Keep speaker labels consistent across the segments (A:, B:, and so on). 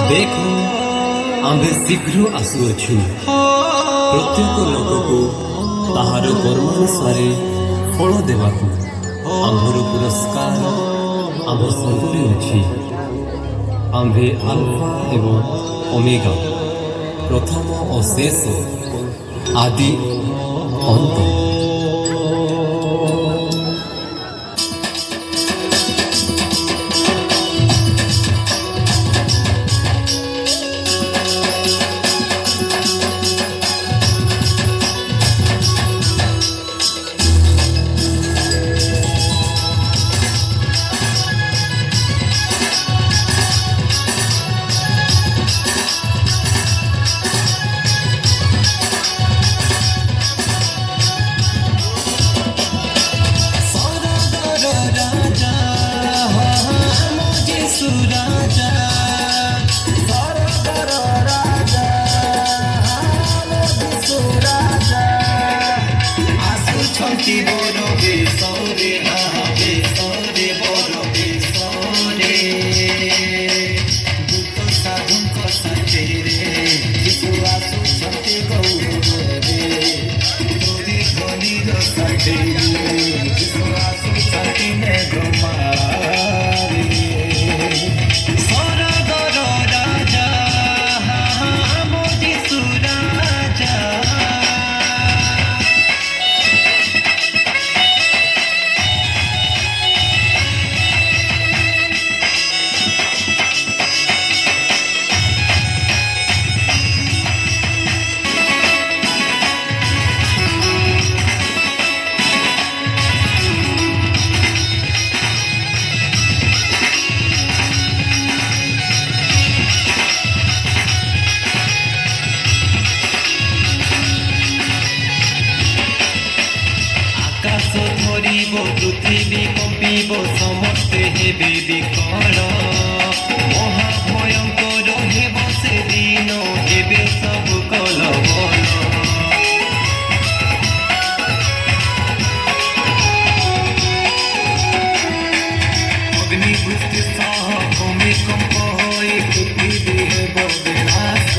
A: ଦେଖ ଆମ୍ଭେ ଶୀଘ୍ର ଆସୁଅଛୁ। ପ୍ରତ୍ୟେକ ଲୋକକୁ ତାହାର କର୍ମାନୁସାରେ ଫଳ ଦେବାକୁ ଆମ୍ଭର ପୁରସ୍କାର ଆମ୍ଭ ସଙ୍ଗରେ ଅଛି। ଆମ୍ଭେ ଆଲଫା ଏବଂ ଓମେଗା, ପ୍ରଥମ ଓ ଶେଷ, ଆଦି ଅନ୍ତ।
B: পৃথিবী কম্পিব, সমস্তে হেবে বিকল। মহাভয়ঙ্কর হেব সেদিন, হেবে সবু কলবল। অগ্নিবৃষ্টি সহ ভূমিকম্প হয়ে পৃথিবী হেব বিনাশ।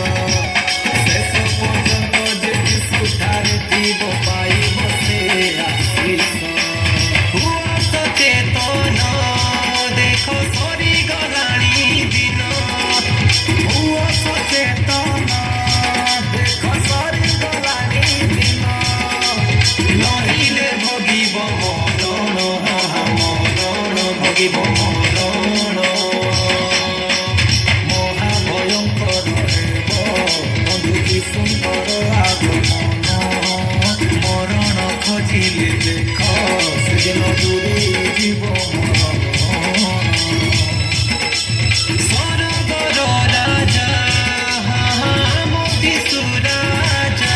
B: শেষ পর্যন্ত যে যিশু ঠারে থিব, পাইব সে আশীষ। চেতন দেখো সরিগলাଣି দিন, সচেতন দেখো সরিগলাଣି দিন। নহিলে ভগিব মরণ, মরণ ভগিব মরণ। মহাভয়ঙ্কর হেব বন্ধু কি সুন্দর আগমন। মরণ খোঁজিলে দেখ সেদিন দূরে জীব স্বর্গর রাজা যিশু রাজা।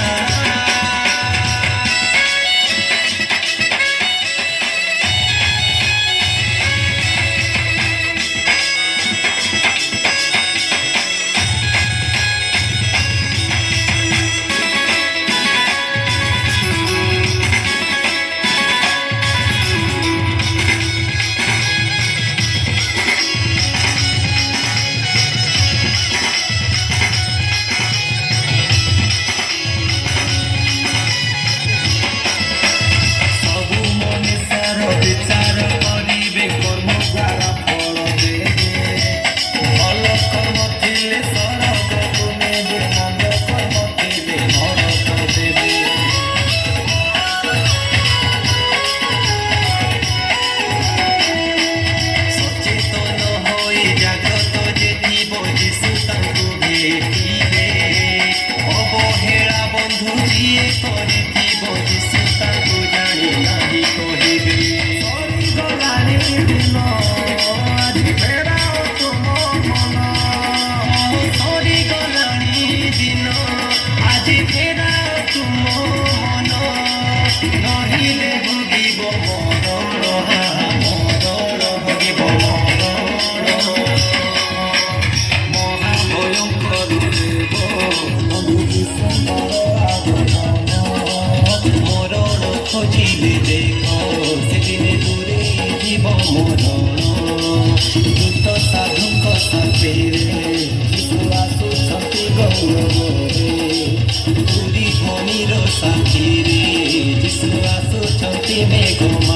B: ଖୋଜିଲେ ଦେଖ ସେଦିନେ ଦୂରେ ଯିବ ମରଣ। ଦୂତ ସାଧୁଙ୍କ ସାଥିରେ ସାଥିରେ ଯିଶୁ ଆସୁଛନ୍ତି ମେଘ